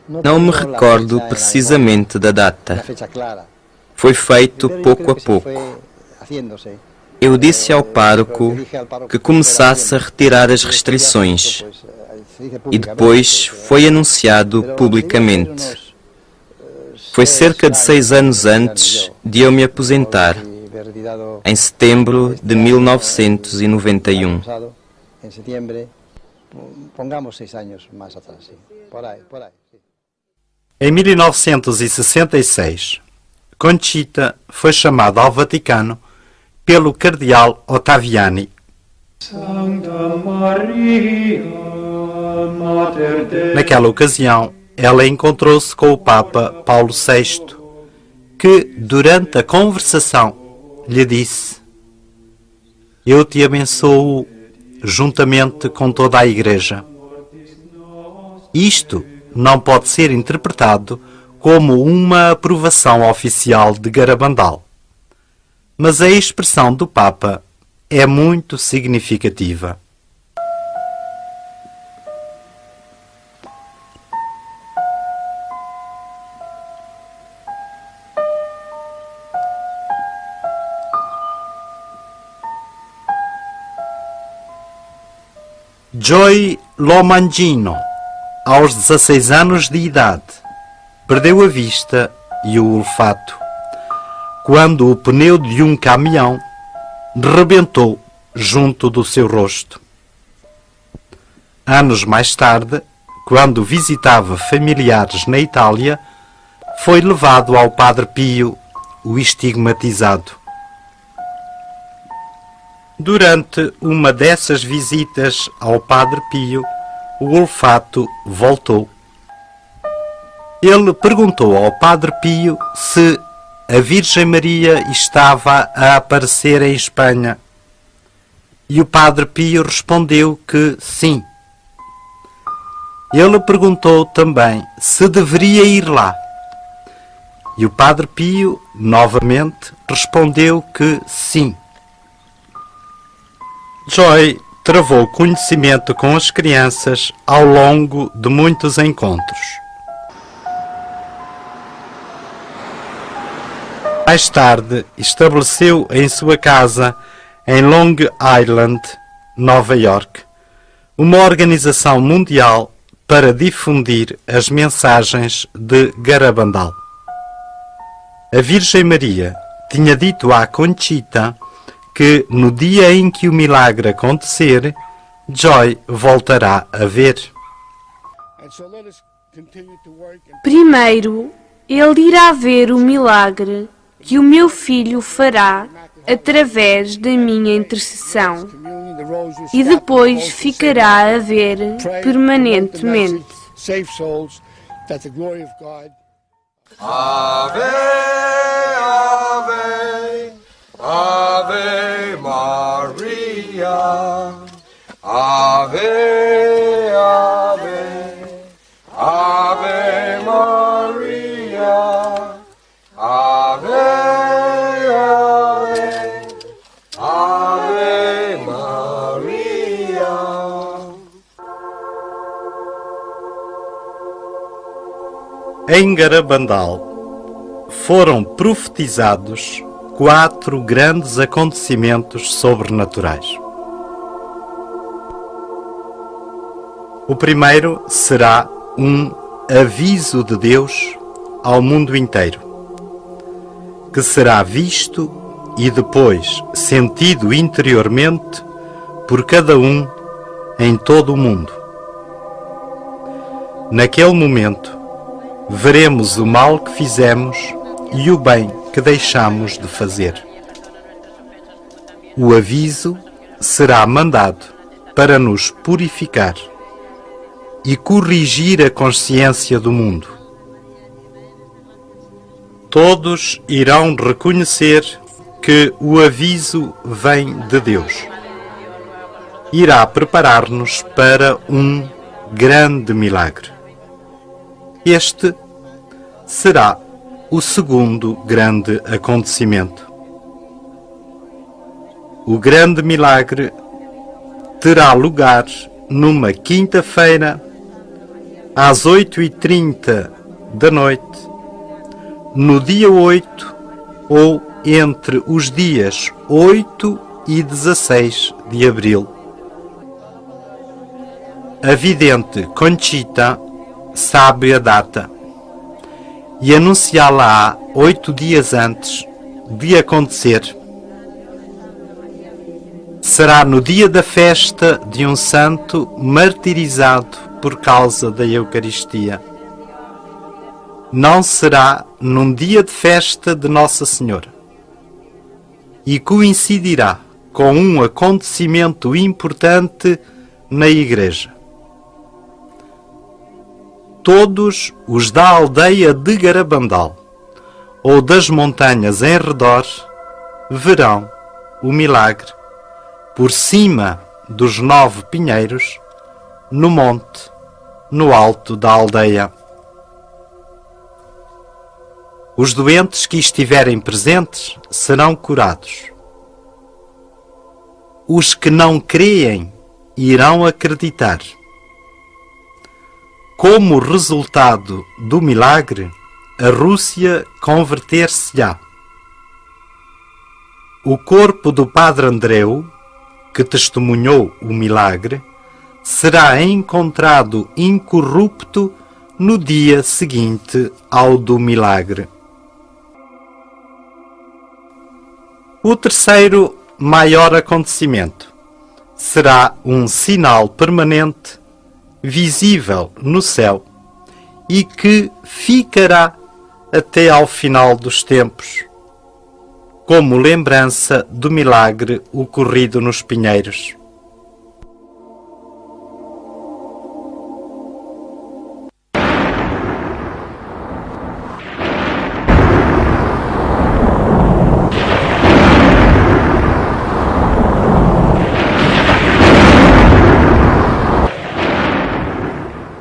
Não me recordo precisamente da data. Foi feito pouco a pouco. Eu disse ao pároco que começasse a retirar as restrições e depois foi anunciado publicamente. Foi cerca de 6 anos antes de eu me aposentar, em setembro de 1991. Em 1966, Conchita foi chamada ao Vaticano pelo cardeal Ottaviani. Naquela ocasião, ela encontrou-se com o Papa Paulo VI, que, durante a conversação, lhe disse: "Eu te abençoo juntamente com toda a Igreja." Isto não pode ser interpretado como uma aprovação oficial de Garabandal, mas a expressão do Papa é muito significativa. Joy Lomangino, aos 16 anos de idade, perdeu a vista e o olfato quando o pneu de um caminhão rebentou junto do seu rosto. Anos mais tarde, quando visitava familiares na Itália, foi levado ao Padre Pio, o estigmatizado. Durante uma dessas visitas ao Padre Pio, o olfato voltou. Ele perguntou ao Padre Pio se a Virgem Maria estava a aparecer em Espanha. E o Padre Pio respondeu que sim. Ele perguntou também se deveria ir lá. E o Padre Pio, novamente, respondeu que sim. Joy travou conhecimento com as crianças ao longo de muitos encontros. Mais tarde, estabeleceu em sua casa em Long Island, Nova York, uma organização mundial para difundir as mensagens de Garabandal. A Virgem Maria tinha dito à Conchita que no dia em que o milagre acontecer, Joy voltará a ver. Primeiro, ele irá ver o milagre que o meu filho fará através da minha intercessão e depois ficará a ver permanentemente. Ave, Ave, Ave Maria, Ave, Ave, Ave Maria, Ave, Ave, Ave Maria. Em Garabandal foram profetizados 4 grandes acontecimentos sobrenaturais. O primeiro será um aviso de Deus ao mundo inteiro, que será visto e depois sentido interiormente por cada um em todo o mundo. Naquele momento, veremos o mal que fizemos e o bem que deixamos de fazer. O aviso será mandado para nos purificar e corrigir a consciência do mundo. Todos irão reconhecer que o aviso vem de Deus. Irá preparar-nos para um grande milagre. Este será o segundo grande acontecimento. O grande milagre terá lugar numa quinta-feira, às 8h30 da noite, no dia 8 ou entre os dias 8 e 16 de abril. A vidente Conchita sabe a data e anunciá-la 8 dias antes de acontecer. Será no dia da festa de um santo martirizado por causa da Eucaristia. Não será num dia de festa de Nossa Senhora. E coincidirá com um acontecimento importante na Igreja. Todos os da aldeia de Garabandal ou das montanhas em redor verão o milagre por cima dos 9 pinheiros, no monte, no alto da aldeia. Os doentes que estiverem presentes serão curados. Os que não creem irão acreditar. Como resultado do milagre, a Rússia converter-se-á. O corpo do Padre Andreu, que testemunhou o milagre, será encontrado incorrupto no dia seguinte ao do milagre. O terceiro maior acontecimento será um sinal permanente, visível no céu, e que ficará até ao final dos tempos, como lembrança do milagre ocorrido nos Pinheiros.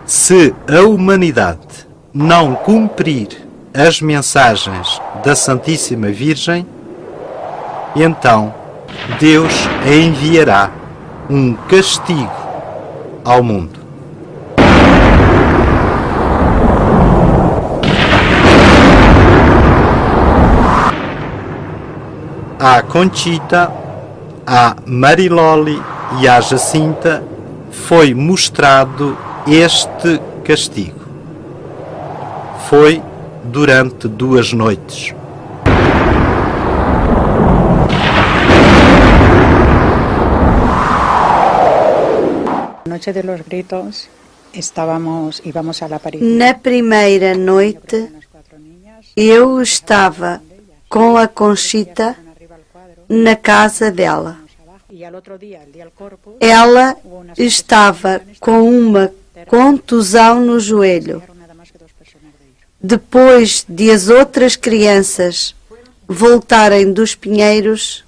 Se a humanidade não cumprir as mensagens da Santíssima Virgem, então Deus enviará um castigo ao mundo. À Conchita, à Mariloli e à Jacinta foi mostrado este castigo. Foi durante 2 noites. Na primeira noite, eu estava com a Conchita na casa dela. Ela estava com uma contusão no joelho. Depois de as outras crianças voltarem dos Pinheiros,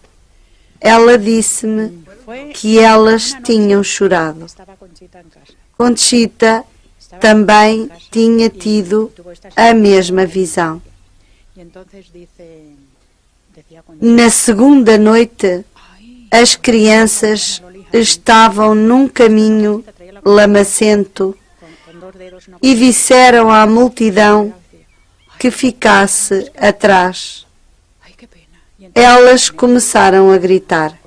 ela disse-me que elas tinham chorado. Conchita também tinha tido a mesma visão. Na segunda noite, as crianças estavam num caminho lamacento e disseram à multidão que ficasse atrás. Elas começaram a gritar.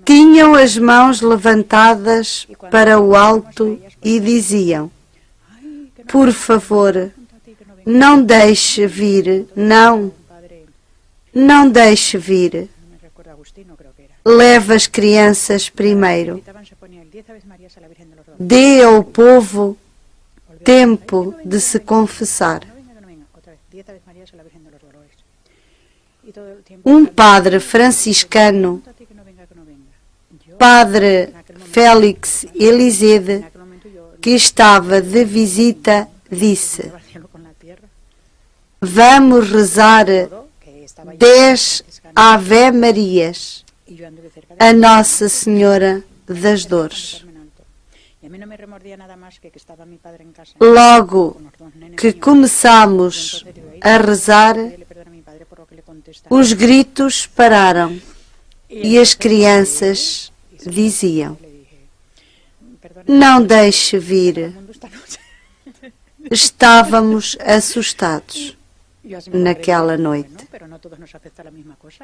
Tinham as mãos levantadas para o alto e diziam: por favor, não deixe vir, não deixe vir. Leva as crianças primeiro. Dê ao povo tempo de se confessar. Um padre franciscano, Padre Félix Elisede, que estava de visita, disse: vamos rezar 10 Ave Marias a Nossa Senhora das Dores. Logo que começamos a rezar, os gritos pararam e as crianças diziam: não deixe vir. Estávamos assustados naquela noite.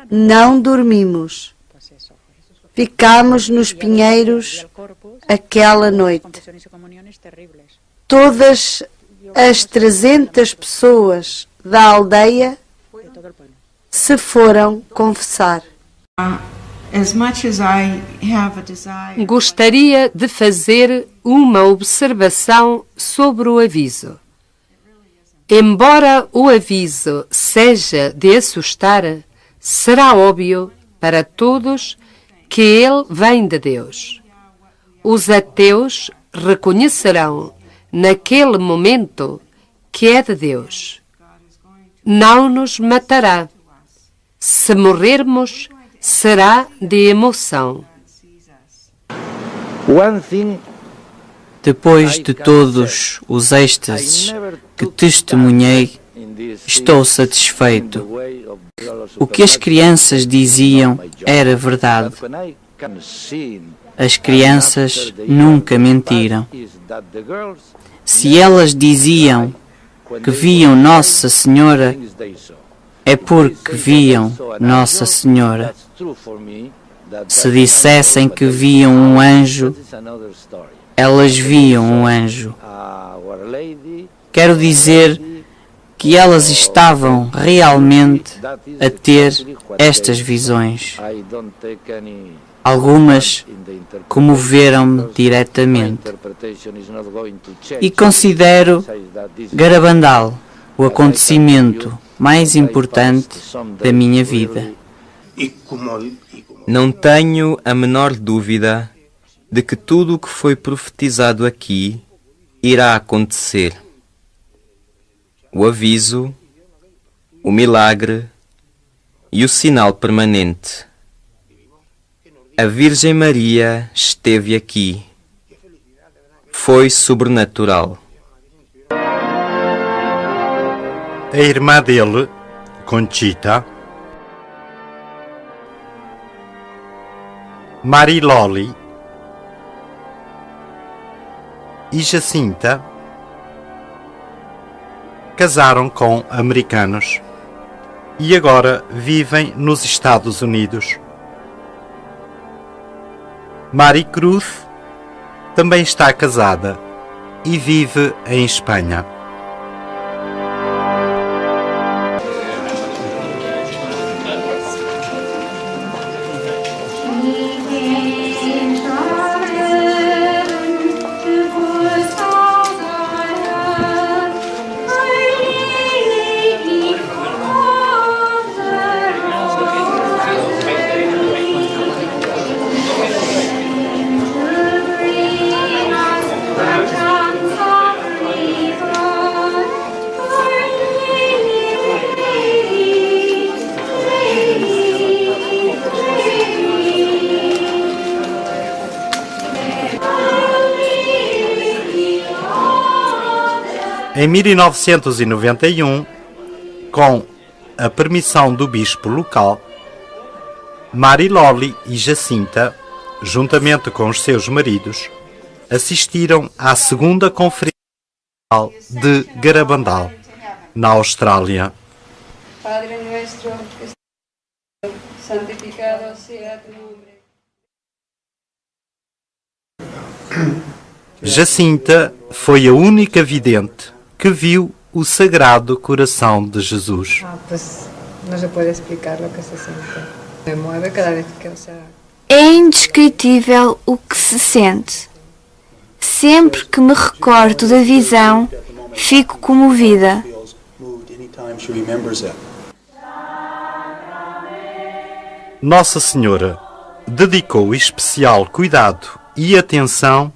Não dormimos. Ficámos nos pinheiros aquela noite. Todas as 300 pessoas da aldeia se foram confessar. Gostaria de fazer uma observação sobre o aviso. Embora o aviso seja de assustar, será óbvio para todos que ele vem de Deus. Os ateus reconhecerão naquele momento que é de Deus. Não nos matará. Se morrermos, será de emoção. Depois de todos os êxtases que testemunhei, estou satisfeito. O que as crianças diziam era verdade. As crianças nunca mentiram. Se elas diziam que viam Nossa Senhora, é porque viam Nossa Senhora. Se dissessem que viam um anjo, elas viam um anjo. Quero dizer que elas estavam realmente a ter estas visões. Algumas comoveram-me diretamente. E considero Garabandal o acontecimento mais importante da minha vida. Não tenho a menor dúvida de que tudo o que foi profetizado aqui irá acontecer. O aviso, o milagre e o sinal permanente. A Virgem Maria esteve aqui. Foi sobrenatural. A irmã dele, Conchita, Mariloli e Jacinta casaram com americanos e agora vivem nos Estados Unidos. Maricruz também está casada e vive em Espanha. Em 1991, com a permissão do bispo local, Mariloli e Jacinta, juntamente com os seus maridos, assistiram à segunda conferência de Garabandal, na Austrália. Padre nuestro, santificado sea tu nombre. Jacinta foi a única vidente que viu o Sagrado Coração de Jesus. Pues no se puede explicar lo que se siente. Me mueve cada vez que, É indescritível o que se sente. sempre que me recordo da visão, fico comovida. Nossa Senhora dedicou especial cuidado e atenção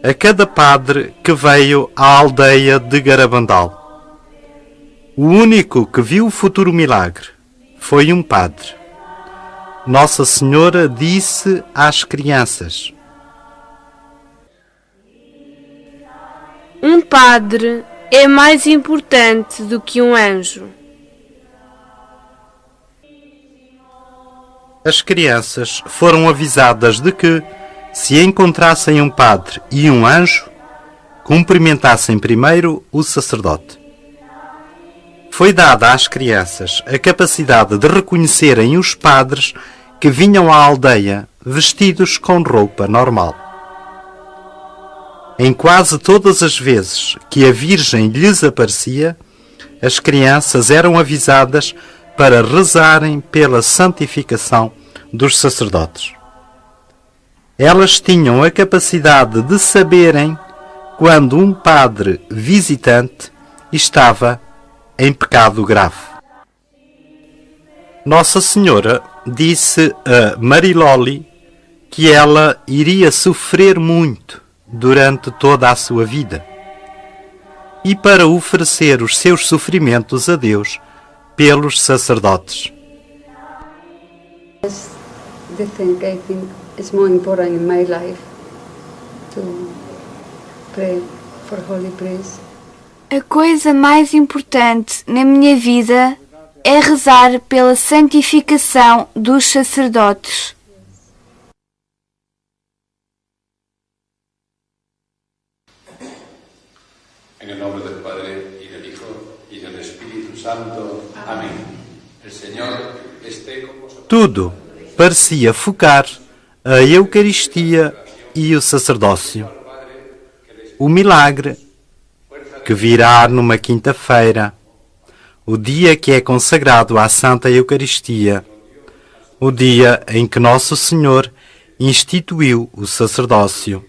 a cada padre que veio à aldeia de Garabandal. O único que viu o futuro milagre foi um padre. Nossa Senhora disse às crianças: um padre é mais importante do que um anjo. As crianças foram avisadas de que, se encontrassem um padre e um anjo, cumprimentassem primeiro o sacerdote. Foi dada às crianças a capacidade de reconhecerem os padres que vinham à aldeia vestidos com roupa normal. Em quase todas as vezes que a Virgem lhes aparecia, as crianças eram avisadas para rezarem pela santificação dos sacerdotes. Elas tinham a capacidade de saberem quando um padre visitante estava em pecado grave. Nossa Senhora disse a Mariloli que ela iria sofrer muito durante toda a sua vida e para oferecer os seus sofrimentos a Deus pelos sacerdotes. The thing I think is more important in my life to pray for holy priest. A coisa mais importante na minha vida é rezar pela santificação dos sacerdotes. En nome del Padre y del Hijo y del Espíritu Santo. Amén. El Señor esté con vosotros. Tudo parecia focar a Eucaristia e o sacerdócio. O milagre que virá numa quinta-feira, o dia que é consagrado à Santa Eucaristia, o dia em que Nosso Senhor instituiu o sacerdócio.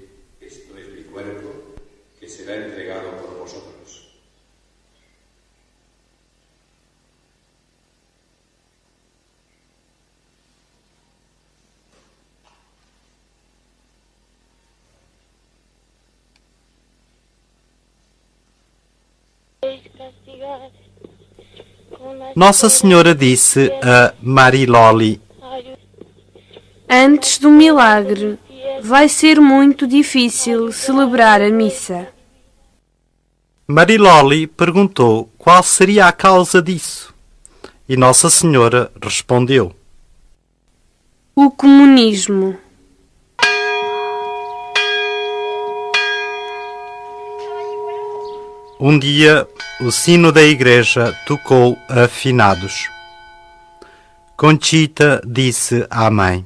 Nossa Senhora disse a Mariloli: antes do milagre, vai ser muito difícil celebrar a missa. Mariloli perguntou qual seria a causa disso. E Nossa Senhora respondeu: o comunismo. Um dia, o sino da igreja tocou afinados. Conchita disse à mãe: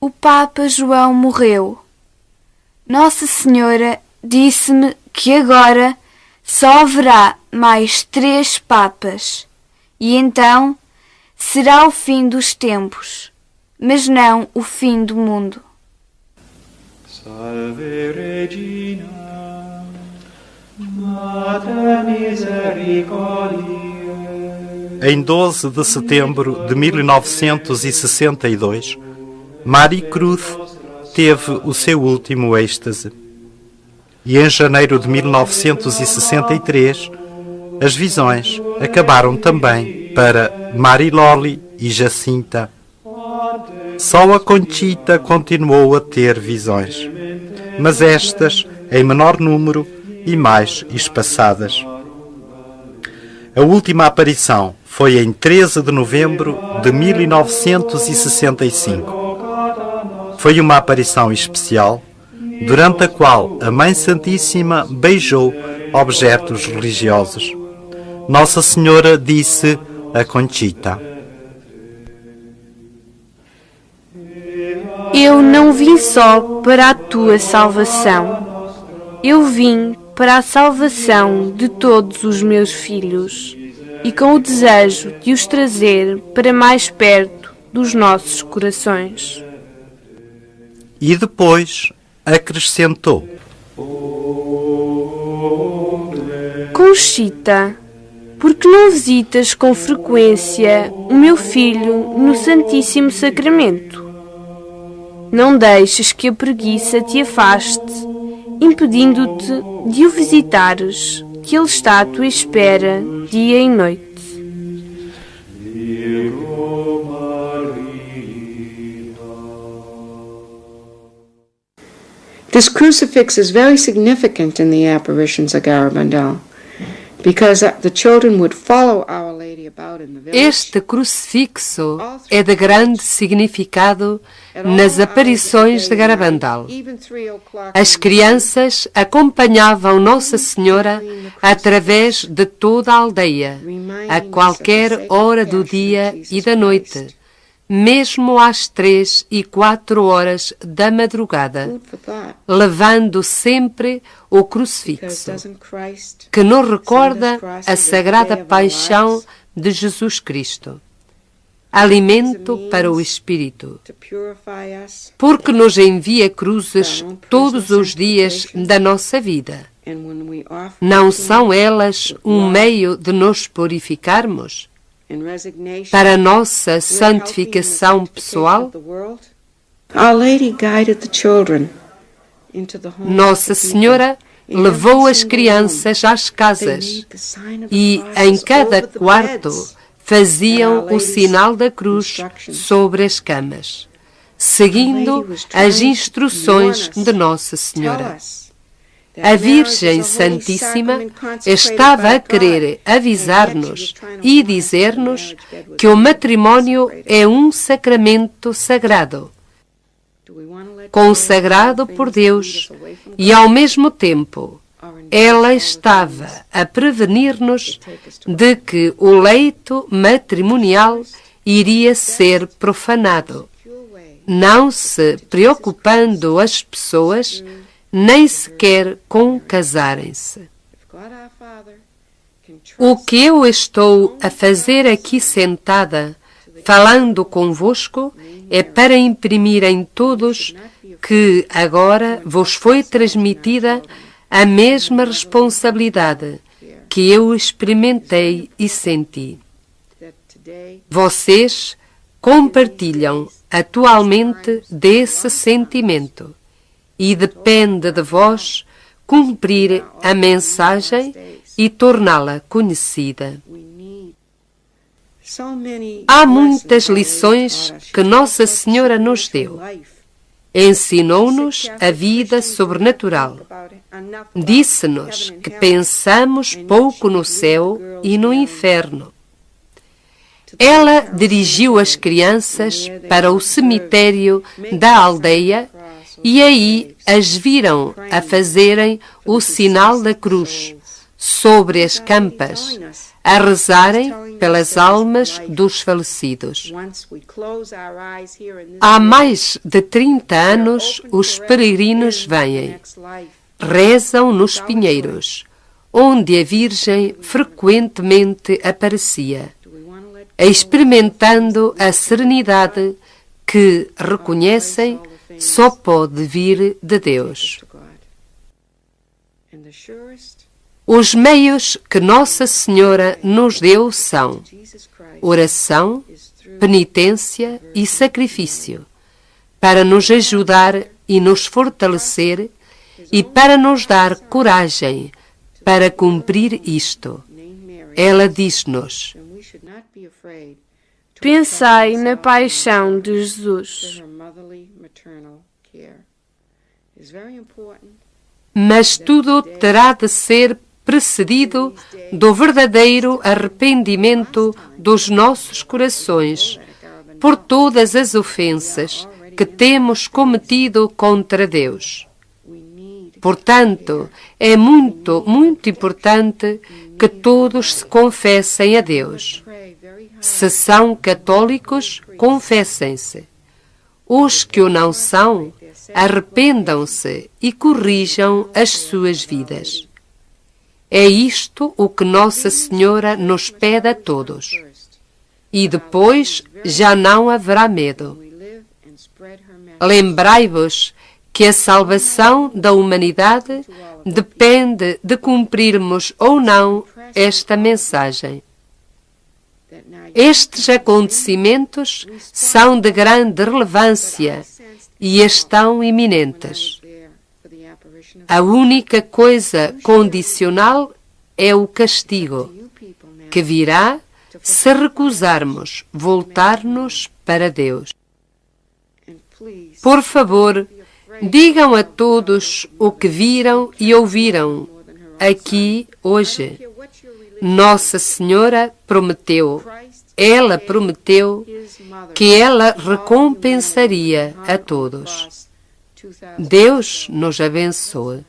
o Papa João morreu. Nossa Senhora disse-me que agora só haverá mais 3 papas, e então será o fim dos tempos, mas não o fim do mundo. Salve Regina, Mater Misericordiae. Em 12 de setembro de 1962, Maricruz teve o seu último êxtase. E em janeiro de 1963, as visões acabaram também para Mariloli e Jacinta. Só a Conchita continuou a ter visões, mas estas em menor número e mais espaçadas. A última aparição foi em 13 de novembro de 1965. Foi uma aparição especial, durante a qual a Mãe Santíssima beijou objetos religiosos. Nossa Senhora disse a Conchita: eu não vim só para a tua salvação. Eu vim para a salvação de todos os meus filhos e com o desejo de os trazer para mais perto dos nossos corações. E depois acrescentou: Conchita, por que não visitas com frequência o meu filho no Santíssimo Sacramento? Não deixes que a preguiça te afaste, impedindo-te de o visitares, que ele está à tua espera dia e noite. This crucifix is very significant in the apparitions of Garabandal, because the children would follow Our Lady about in the village. Este crucifixo é de grande significado nas aparições de Garabandal. As crianças acompanhavam Nossa Senhora através de toda a aldeia, a qualquer hora do dia e da noite, mesmo às 3 e 4 horas da madrugada, levando sempre o crucifixo, que nos recorda a sagrada paixão de Jesus Cristo, alimento para o Espírito, porque nos envia cruzes todos os dias da nossa vida. Não são elas um meio de nos purificarmos? Para a nossa santificação pessoal? Nossa Senhora levou as crianças às casas e em cada quarto faziam o sinal da cruz sobre as camas, seguindo as instruções de Nossa Senhora. A Virgem Santíssima estava a querer avisar-nos e dizer-nos que o matrimónio é um sacramento sagrado, consagrado por Deus, e ao mesmo tempo ela estava a prevenir-nos de que o leito matrimonial iria ser profanado, não se preocupando as pessoas nem sequer com casarem-se. O que eu estou a fazer aqui sentada, falando convosco, é para imprimir em todos que agora vos foi transmitida a mesma responsabilidade que eu experimentei e senti. Vocês compartilham atualmente desse sentimento e depende de vós cumprir a mensagem e torná-la conhecida. Há muitas lições que Nossa Senhora nos deu. Ensinou-nos a vida sobrenatural. Disse-nos que pensamos pouco no céu e no inferno. Ela dirigiu as crianças para o cemitério da aldeia e aí as viram a fazerem o sinal da cruz sobre as campas, a rezarem pelas almas dos falecidos. Há mais de 30 anos os peregrinos vêm, rezam nos pinheiros, onde a Virgem frequentemente aparecia, experimentando a serenidade que reconhecem só pode vir de Deus. Os meios que Nossa Senhora nos deu são oração, penitência e sacrifício, para nos ajudar e nos fortalecer e para nos dar coragem para cumprir isto. Ela diz-nos: pensai na paixão de Jesus. Mas tudo terá de ser precedido do verdadeiro arrependimento dos nossos corações por todas as ofensas que temos cometido contra Deus. Portanto, é muito, muito importante que todos se confessem a Deus. Se são católicos, confessem-se. Os que o não são, arrependam-se e corrijam as suas vidas. É isto o que Nossa Senhora nos pede a todos. E depois já não haverá medo. Lembrai-vos que a salvação da humanidade depende de cumprirmos ou não esta mensagem. Estes acontecimentos são de grande relevância e estão iminentes. A única coisa condicional é o castigo, que virá se recusarmos voltar-nos para Deus. Por favor, digam a todos o que viram e ouviram aqui hoje. Nossa Senhora prometeu, ela prometeu que ela recompensaria a todos. Deus nos abençoe.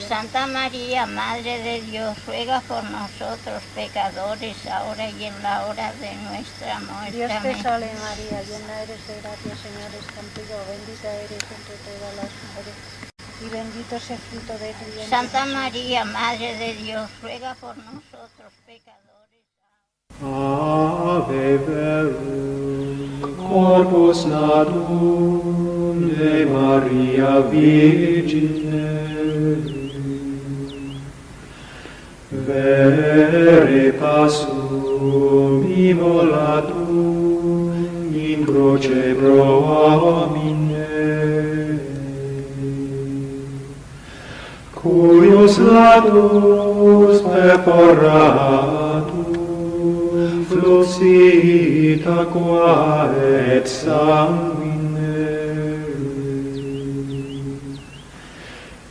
Santa María, Madre de Dios, ruega por nosotros pecadores, ahora y en la hora de nuestra muerte. Dios te Amén. salve María, llena eres de gracia, Señor es contigo, bendita eres entre todas las mujeres, y bendito es el fruto de tu vientre. Santa María, Madre de Dios, ruega por nosotros pecadores. Ave verum, corpus nadum de Maria Virgine, vere passum immolatum in croce pro homine, cuius latus perforatum fluxit aqua et sanguine,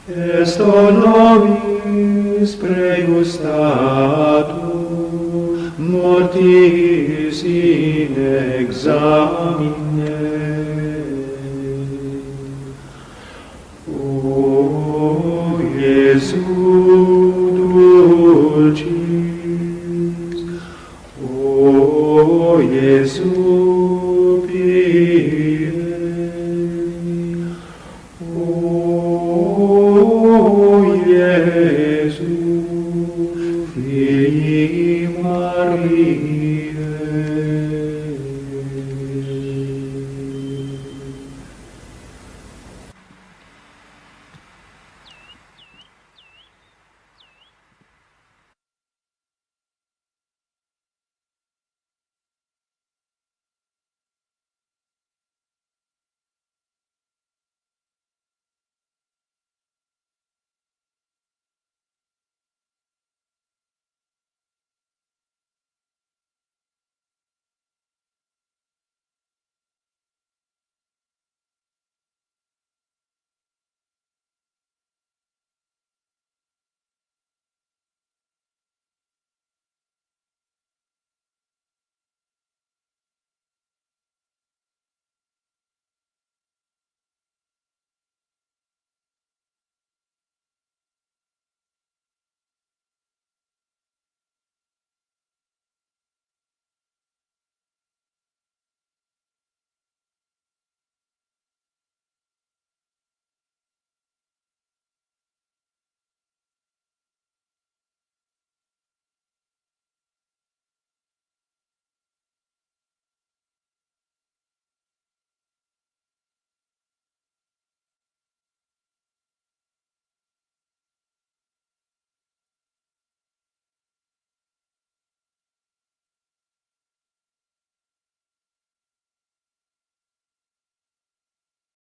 est nobis pregustatum mortis in examine. O Iesu dulcis, o Iesu pie, o Iesu